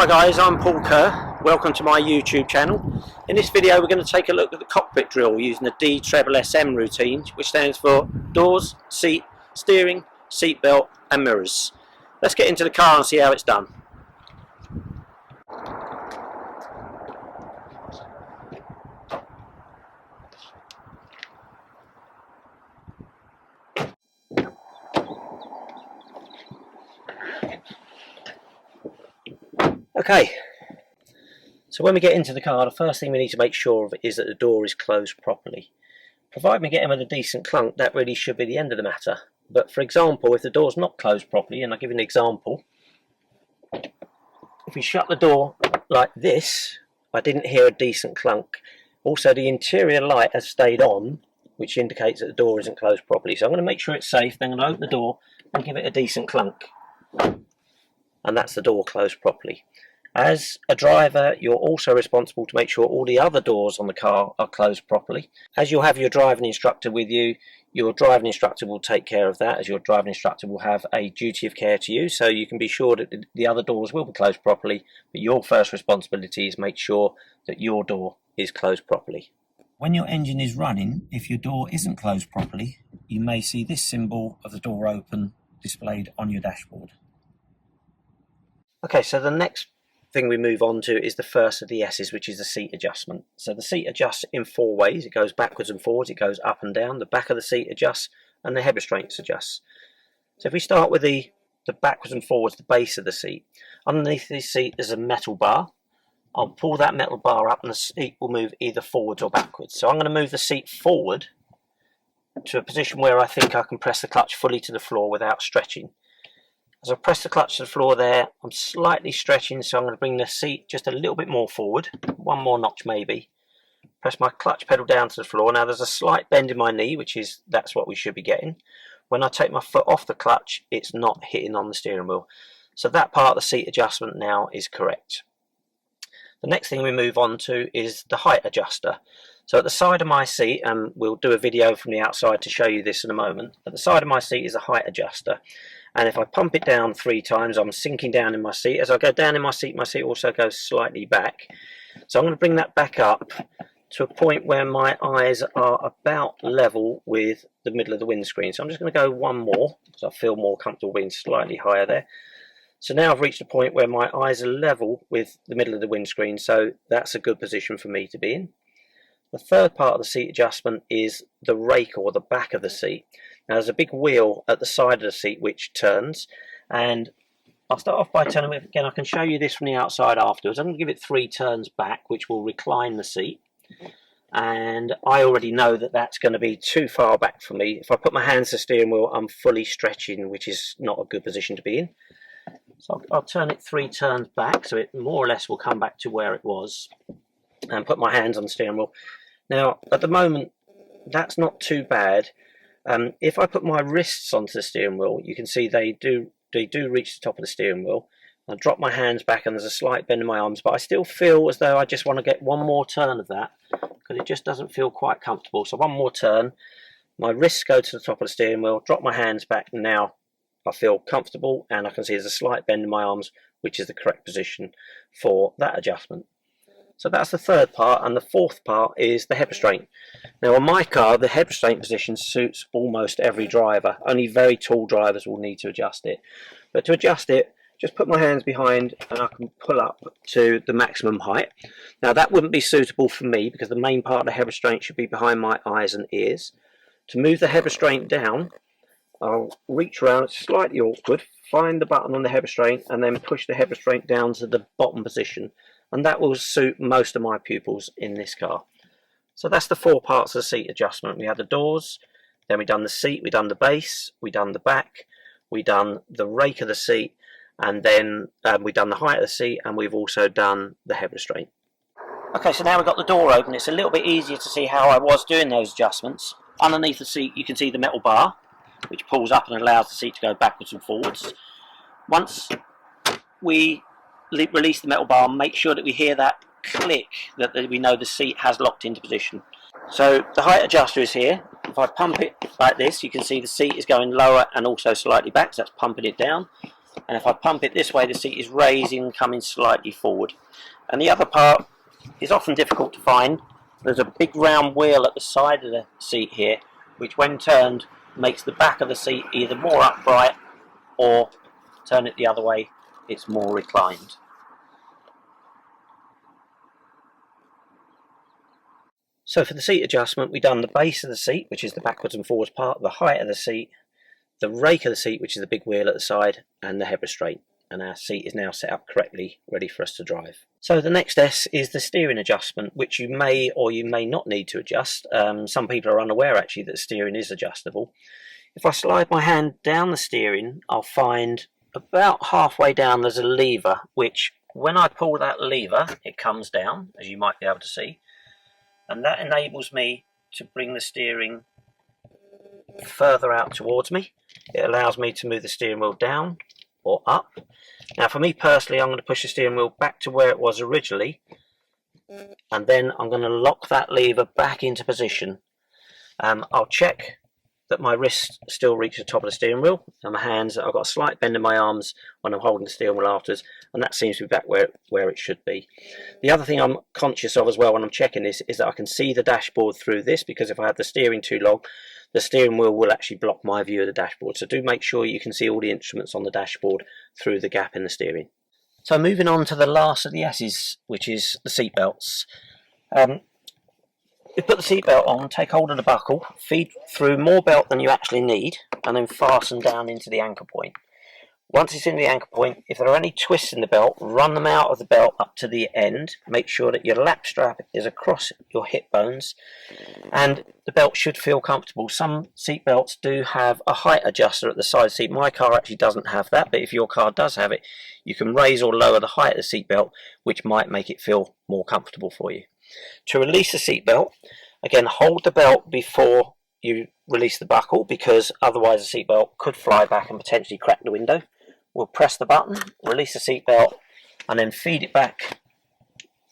Hi guys, I'm Paul Kerr. Welcome to my YouTube channel. In this video we're going to take a look at the cockpit drill using the D.S.S.S.M routine, which stands for doors, seat, steering, seat belt and mirrors. Let's get into the car and see how it's done. Okay, so when we get into the car, the first thing we need to make sure of is that the door is closed properly. Provided we get in with a decent clunk, that really should be the end of the matter. But for example, if the door's not closed properly, and I'll give you an example, if we shut the door like this, I didn't hear a decent clunk. Also, the interior light has stayed on, which indicates that the door isn't closed properly. So I'm going to make sure it's safe, then I'm going to open the door and give it a decent clunk. And that's the door closed properly. As a driver, you're also responsible to make sure all the other doors on the car are closed properly. As you'll have your driving instructor with you, your driving instructor will take care of that, as your driving instructor will have a duty of care to you, so you can be sure that the other doors will be closed properly, but your first responsibility is make sure that your door is closed properly. When your engine is running, if your door isn't closed properly, you may see this symbol of the door open displayed on your dashboard. Okay, so the next thing we move on to is the first of the S's, which is the seat adjustment. So the seat adjusts in four ways. It goes backwards and forwards, it goes up and down, the back of the seat adjusts, and the head restraints adjusts. So if we start with the backwards and forwards, the base of the seat, underneath the seat there's a metal bar. I'll pull that metal bar up and the seat will move either forwards or backwards. So I'm going to move the seat forward to a position where I think I can press the clutch fully to the floor without stretching. As I press the clutch to the floor there, I'm slightly stretching, so I'm going to bring the seat just a little bit more forward, one more notch maybe. Press my clutch pedal down to the floor. Now there's a slight bend in my knee, that's what we should be getting. When I take my foot off the clutch, it's not hitting on the steering wheel. So that part of the seat adjustment now is correct. The next thing we move on to is the height adjuster. So at the side of my seat, and we'll do a video from the outside to show you this in a moment, at the side of my seat is a height adjuster. And if I pump it down 3 times, I'm sinking down in my seat. As I go down in my seat also goes slightly back. So I'm going to bring that back up to a point where my eyes are about level with the middle of the windscreen. So I'm just going to go one more, because I feel more comfortable being slightly higher there. So now I've reached a point where my eyes are level with the middle of the windscreen, so that's a good position for me to be in. The third part of the seat adjustment is the rake, or the back of the seat. Now there's a big wheel at the side of the seat which turns, and I'll start off by turning it again. I can show you this from the outside afterwards. I'm going to give it 3 turns back, which will recline the seat, and I already know that that's going to be too far back for me. If I put my hands to the steering wheel, I'm fully stretching, which is not a good position to be in. So I'll turn it 3 turns back, so it more or less will come back to where it was, and put my hands on the steering wheel. Now at the moment that's not too bad. If I put my wrists onto the steering wheel, you can see they do reach the top of the steering wheel. I drop my hands back and there's a slight bend in my arms, but I still feel as though I just want to get one more turn of that, because it just doesn't feel quite comfortable. So one more turn, my wrists go to the top of the steering wheel, drop my hands back, and now I feel comfortable, and I can see there's a slight bend in my arms, which is the correct position for that adjustment. So that's the third part, and the fourth part is the head restraint. Now on my car, the head restraint position suits almost every driver. Only very tall drivers will need to adjust it. But to adjust it, just put my hands behind and I can pull up to the maximum height. Now that wouldn't be suitable for me, because the main part of the head restraint should be behind my eyes and ears. To move the head restraint down, I'll reach around, it's slightly awkward, find the button on the head restraint and then push the head restraint down to the bottom position. And that will suit most of my pupils in this car. So that's the 4 parts of the seat adjustment. We had the doors, then we done the seat, we done the base, we done the back, we done the rake of the seat, and then we done the height of the seat, and we've also done the head restraint. Okay, so now we've got the door open. It's a little bit easier to see how I was doing those adjustments. Underneath the seat you can see the metal bar, which pulls up and allows the seat to go backwards and forwards. Once we release the metal bar, make sure that we hear that click, that we know the seat has locked into position. So the height adjuster is here. If I pump it like this, you can see the seat is going lower and also slightly back, so that's pumping it down. and if I pump it this way, the seat is raising, coming slightly forward. And the other part is often difficult to find. There's a big round wheel at the side of the seat here, which when turned makes the back of the seat either more upright, or turn it the other way, it's more reclined. So for the seat adjustment, we've done the base of the seat, which is the backwards and forwards part, the height of the seat, the rake of the seat, which is the big wheel at the side, and the head restraint. And our seat is now set up correctly, ready for us to drive. So the next S is the steering adjustment, which you may or you may not need to adjust. Some people are unaware actually that steering is adjustable. If I slide my hand down the steering, I'll find about halfway down there's a lever, which when I pull that lever, it comes down, as you might be able to see. And that enables me to bring the steering further out towards me. It allows me to move the steering wheel down or up. Now for me personally, I'm going to push the steering wheel back to where it was originally, and then I'm going to lock that lever back into position. I'll check that my wrists still reach the top of the steering wheel, and my hands, I've got a slight bend in my arms when I'm holding the steering wheel afterwards, and that seems to be back where it should be. The other thing I'm conscious of as well when I'm checking this is that I can see the dashboard through this, because if I have the steering too long, the steering wheel will actually block my view of the dashboard. So do make sure you can see all the instruments on the dashboard through the gap in the steering. So moving on to the last of the S's, which is the seat belts. You put the seatbelt on, take hold of the buckle, feed through more belt than you actually need, and then fasten down into the anchor point. Once it's in the anchor point, if there are any twists in the belt, run them out of the belt up to the end. Make sure that your lap strap is across your hip bones, and the belt should feel comfortable. Some seat belts do have a height adjuster at the side seat. My car actually doesn't have that, but if your car does have it, you can raise or lower the height of the seat belt, which might make it feel more comfortable for you. To release the seat belt, again, hold the belt before you release the buckle, because otherwise the seat belt could fly back and potentially crack the window. We'll press the button, release the seat belt, and then feed it back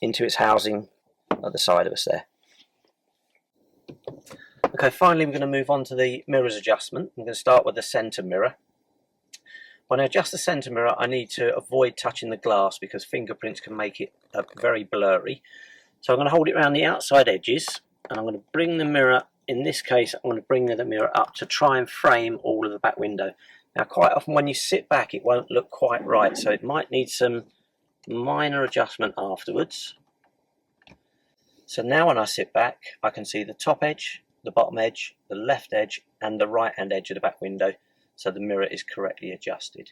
into its housing at the side of us there. Okay, finally we're going to move on to the mirrors adjustment. I'm going to start with the centre mirror. When I adjust the centre mirror, I need to avoid touching the glass because fingerprints can make it very blurry. So I'm going to hold it around the outside edges, and I'm going to bring the mirror, in this case I'm going to bring the mirror up to try and frame all of the back window. Now quite often when you sit back it won't look quite right, so it might need some minor adjustment afterwards. So now when I sit back I can see the top edge, the bottom edge, the left edge and the right hand edge of the back window, so the mirror is correctly adjusted.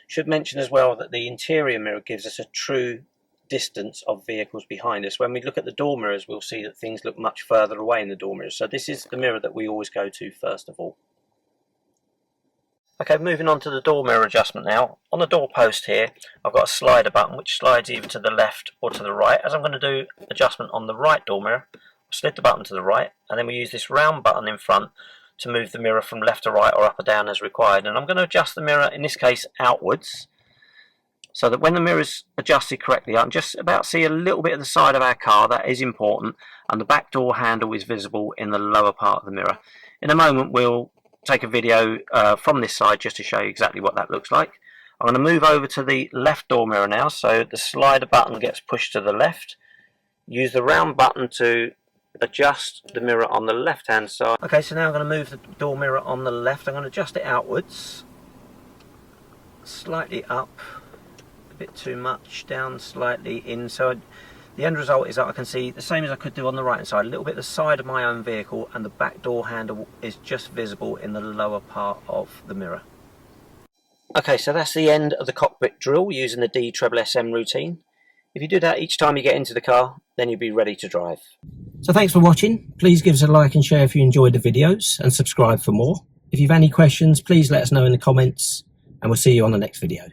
Should mention as well that the interior mirror gives us a true distance of vehicles behind us. When we look at the door mirrors, we'll see that things look much further away in the door mirrors. So this is the mirror that we always go to first of all. Okay, moving on to the door mirror adjustment now. On the door post here, I've got a slider button which slides either to the left or to the right. As I'm going to do adjustment on the right door mirror, I'll slid the button to the right, and then we use this round button in front to move the mirror from left to right or up or down as required. And I'm going to adjust the mirror, in this case outwards, so that when the mirror is adjusted correctly, I can just about see a little bit of the side of our car. That is important, and the back door handle is visible in the lower part of the mirror. In a moment we'll take a video from this side just to show you exactly what that looks like. I'm going to move over to the left door mirror now, so the slider button gets pushed to the left. Use the round button to adjust the mirror on the left hand side. Okay, so now I'm going to move the door mirror on the left. I'm going to adjust it outwards, slightly up, bit too much, down slightly in, so the end result is that I can see the same as I could do on the right hand side, a little bit the side of my own vehicle, and the back door handle is just visible in the lower part of the mirror. Okay, so that's the end of the cockpit drill using the D.S.S.S.M routine. If you do that each time you get into the car, then you'll be ready to drive. So thanks for watching. Please give us a like and share if you enjoyed the videos, and subscribe for more. If you've any questions, please let us know in the comments, and we'll see you on the next video.